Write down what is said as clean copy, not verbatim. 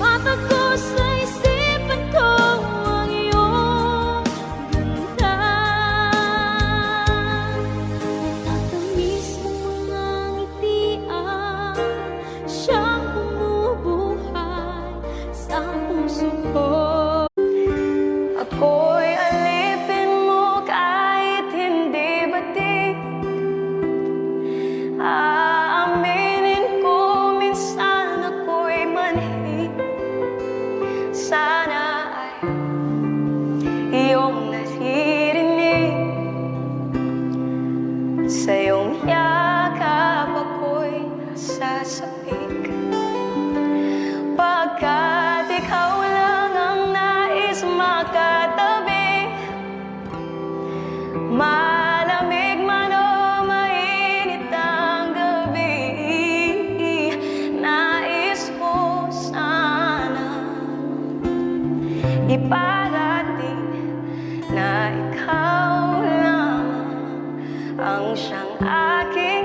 Matago sa isipan ko ang iyong ganda. Natatamis ng mga ngitian, siyang bumubuhay sa puso ko. Ako'y alipin mo kahit hindi batik. Aaminin ko minsan ako'y manhid. Sana ay iyong naririnig. Sa iyong yakap ako'y nasasapik. Pagkat ikaw lang ang nais makatabi. Malamig man o mainit ang gabi, nais ko sana iparating na ikaw lamang ang siyang aking